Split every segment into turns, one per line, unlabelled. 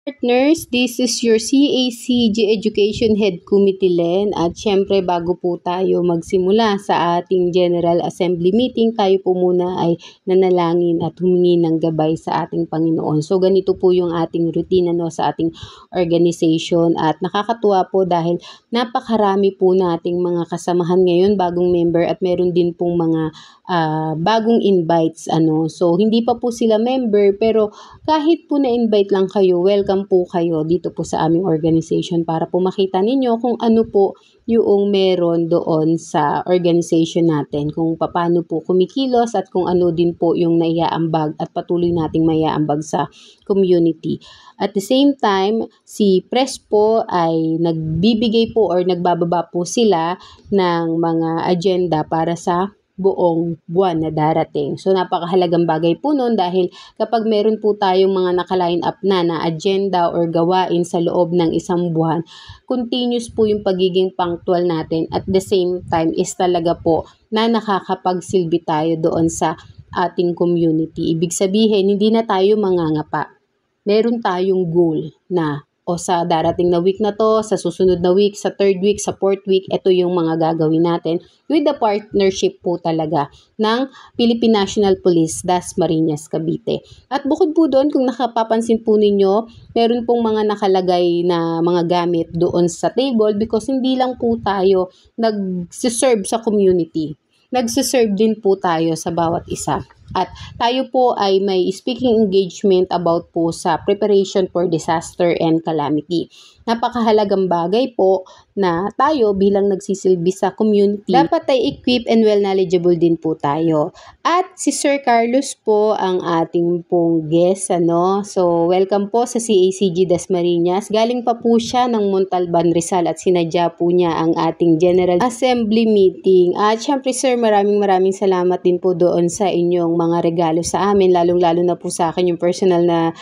Partners, this is your CACG Education Head Committee Len at syempre bago po tayo magsimula sa ating General Assembly meeting, tayo po muna ay nanalangin at humingi ng gabay sa ating Panginoon. So ganito po yung ating routine sa ating organization at nakakatuwa po dahil napakarami po nating mga kasamahan ngayon, bagong member at meron din pong mga bagong invites. So hindi pa po sila member pero kahit po na-invite lang kayo, welcome po kayo dito po sa aming organization para po makita ninyo kung ano po yung meron doon sa organization natin, kung paano po kumikilos at kung ano din po yung naiaambag at patuloy nating maiaambag sa community. At the same time, si Press po ay nagbibigay po or nagbababa po sila ng mga agenda para sa buong buwan na darating. So napakahalagang bagay po nun dahil kapag meron po tayong mga naka-line up na agenda or gawain sa loob ng isang buwan, continuous po yung pagiging punctual natin at the same time is talaga po na nakakapagsilbi tayo doon sa ating community. Ibig sabihin, hindi na tayo mangangapa. Meron tayong goal na o sa darating na week na to, sa susunod na week, sa third week, sa fourth week, ito yung mga gagawin natin with the partnership po talaga ng Philippine National Police, Dasmariñas, Cavite. At bukod po doon, kung nakapapansin po ninyo, meron pong mga nakalagay na mga gamit doon sa table because hindi lang po tayo nag-serve sa community. Nagsiserve din po tayo sa bawat isa. At tayo po ay may speaking engagement about po sa preparation for disaster and calamity. Napakahalagang bagay po na tayo bilang nagsisilbi sa community, dapat ay equip and well knowledgeable din po tayo. At si Sir Carlos po ang ating pong guest. So welcome po sa CACG Dasmariñas. Galing pa po siya ng Montalban, Rizal at sinadya po niya ang ating General Assembly meeting. At syempre sir, maraming salamat din po doon sa inyong mga regalo sa amin, lalong-lalo na po sa akin yung personal na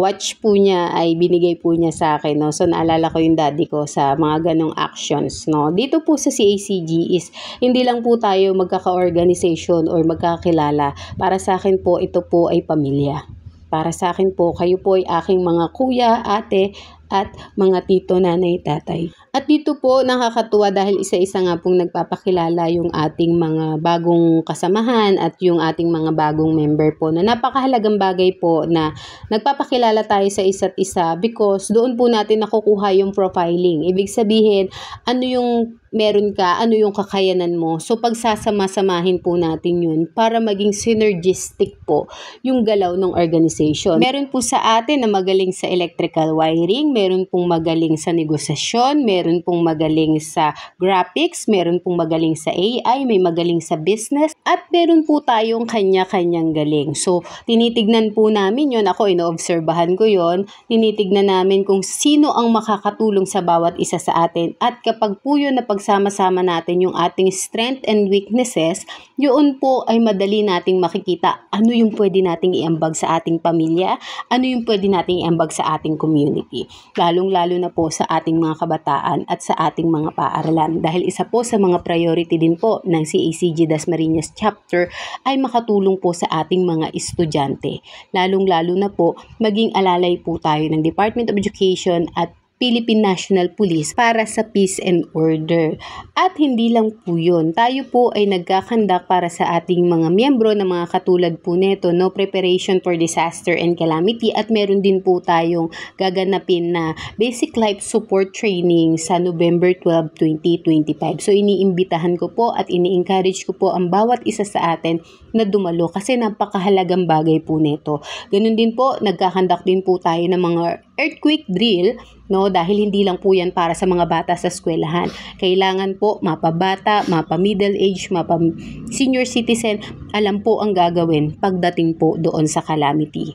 watch po niya ay binigay po niya sa akin. So naalala ko yung daddy ko sa mga ganong actions. Dito po sa CACG is hindi lang po tayo magkaka-organization or magkakilala. Para sa akin po, ito po ay pamilya. Para sa akin po, kayo po ay aking mga kuya, ate, at mga tito, nanay, tatay. At dito po nakakatuwa dahil isa-isa nga pong nagpapakilala yung ating mga bagong kasamahan at yung ating mga bagong member po na napakahalagang bagay po na nagpapakilala tayo sa isa't isa because doon po natin nakukuha yung profiling. Ibig sabihin, ano yung meron ka, ano yung kakayanan mo. So pagsasama-samahin po natin yun para maging synergistic po yung galaw ng organization. Meron po sa atin na magaling sa electrical wiring, meron pong magaling sa negosasyon, meron pong magaling sa graphics, meron pong magaling sa AI, may magaling sa business, at meron po tayong kanya-kanyang galing. So, tinitignan po namin yon. Ako, inoobserbahan ko yon. Tinitignan namin kung sino ang makakatulong sa bawat isa sa atin. At kapag po yun na pagsama-sama natin yung ating strength and weaknesses, yun po ay madali nating makikita ano yung pwede nating iambag sa ating pamilya, ano yung pwede nating iambag sa ating community. Lalong-lalo na po sa ating mga kabataan at sa ating mga paaralan. Dahil isa po sa mga priority din po ng CACG Dasmariñas chapter ay makatulong po sa ating mga estudyante. Lalong-lalo na po maging alalay po tayo ng Department of Education at Philippine National Police para sa peace and order. At hindi lang po yun. Tayo po ay nagkakandak para sa ating mga miyembro na mga katulad po neto, preparation for disaster and calamity, at meron din po tayong gaganapin na basic life support training sa November 12, 2025. So iniimbitahan ko po at ini-encourage ko po ang bawat isa sa atin na dumalo kasi napakahalagang bagay po neto. Ganun din po, nagkakandak din po tayo ng mga earthquake drill, dahil hindi lang po yan para sa mga bata sa eskwelahan. Kailangan po mapabata, mapa-middle age, mapa-senior citizen, alam po ang gagawin pagdating po doon sa calamity.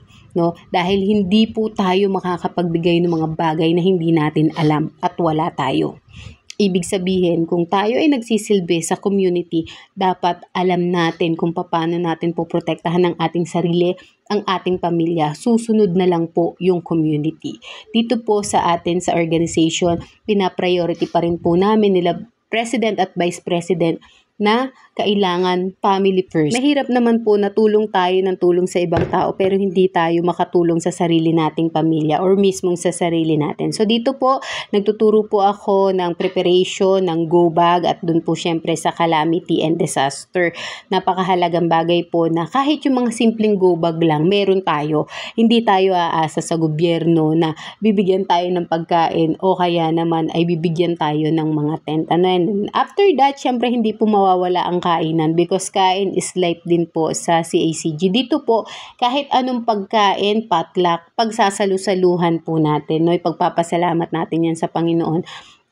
Dahil hindi po tayo makakapagbigay ng mga bagay na hindi natin alam at wala tayo. Ibig sabihin, kung tayo ay nagsisilbi sa community, dapat alam natin kung paano natin po protektahan ang ating sarili, ang ating pamilya. Susunod na lang po yung community. Dito po sa atin sa organization, pinapriority pa rin po namin nila President at Vice President na kailangan family first. Mahirap naman po na tulong tayo ng tulong sa ibang tao pero hindi tayo makatulong sa sarili nating pamilya or mismong sa sarili natin. So dito po, nagtuturo po ako ng preparation ng go bag at dun po syempre sa calamity and disaster. Napakahalagang bagay po na kahit yung mga simpleng go bag lang, meron tayo. Hindi tayo aasa sa gobyerno na bibigyan tayo ng pagkain o kaya naman ay bibigyan tayo ng mga tent. After that, syempre hindi po mawawala ang kainan because kain is life din po sa CACG. Dito po, kahit anong pagkain, potluck, pagsasalu-saluhan po natin, no? Ipagpapasalamat natin yan sa Panginoon.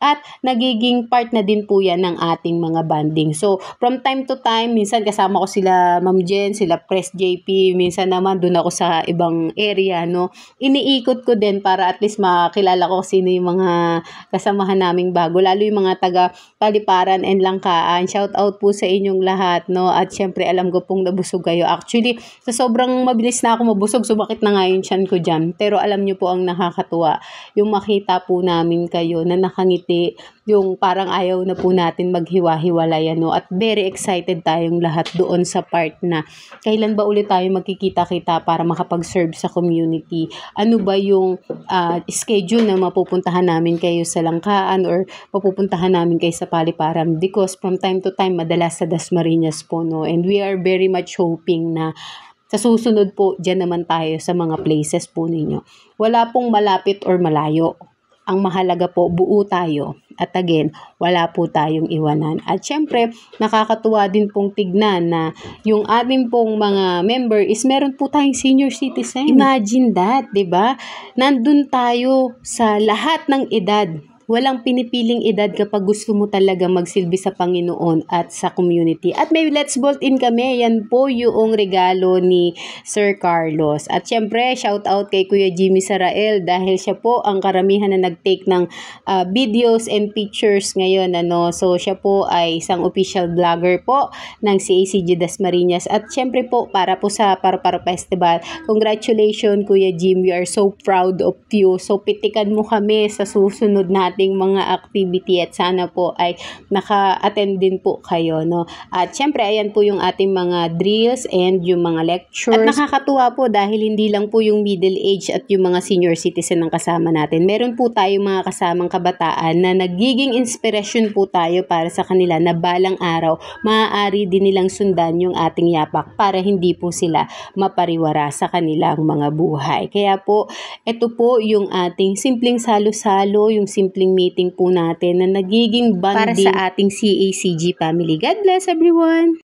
At nagiging part na din po yan ng ating mga banding. So, from time to time, minsan kasama ko sila Ma'am Jen, sila Press JP, minsan naman doon ako sa ibang area, no? Iniikot ko din para at least makilala ko sino yung mga kasamahan naming bago, lalo yung mga taga Paliparan and Langkaan. Shout out po sa inyong lahat, no? At syempre, alam ko pong nabusog kayo. Actually, sa sobrang mabilis na ako mabusog, sumakit na nga yung tiyan ko dyan. Pero alam nyo po ang nakakatuwa, yung makita po namin kayo na nakangiti, yung parang ayaw na po natin maghiwa-hiwalay, no? At very excited tayong lahat doon sa part na kailan ba ulit tayo magkikita-kita para makapag-serve sa community. Ano ba yung schedule na mapupuntahan namin kayo sa Langkaan or mapupuntahan namin kayo sa Paliparan, because from time to time madalas sa Dasmariñas po, no? And we are very much hoping na sa susunod po, dyan naman tayo sa mga places po ninyo. Wala pong malapit or malayo. Ang mahalaga po, buo tayo. At again, wala po tayong iwanan. At syempre, nakakatuwa din pong tignan na yung ating pong mga member is meron po tayong senior citizen. Imagine that, 'di ba? Nandun tayo sa lahat ng edad. Walang pinipiling edad kapag gusto mo talaga magsilbi sa Panginoon at sa community. At may Let's Bolt In kami. Yan po yung regalo ni Sir Carlos. At syempre, shout out kay Kuya Jimmy Sarael dahil siya po ang karamihan na nag-take ng videos and pictures ngayon. So, siya po ay isang official vlogger po ng CACG Dasmariñas. At syempre po, para po sa Paro-Paro Festival, congratulations Kuya Jim. We are so proud of you. So, pitikan mo kami sa susunod nating mga activity at sana po ay naka-attend din po kayo, no? At syempre, ayan po yung ating mga drills and yung mga lectures. At nakakatuwa po dahil hindi lang po yung middle age at yung mga senior citizen ang kasama natin. Meron po tayong mga kasamang kabataan na nagiging inspirasyon po tayo para sa kanila na balang araw, maaari din nilang sundan yung ating yapak para hindi po sila mapariwara sa kanilang mga buhay. Kaya po, ito po yung ating simpleng salo-salo, yung simpleng meeting po natin na nagiging bonding para sa ating CACG family. God bless everyone!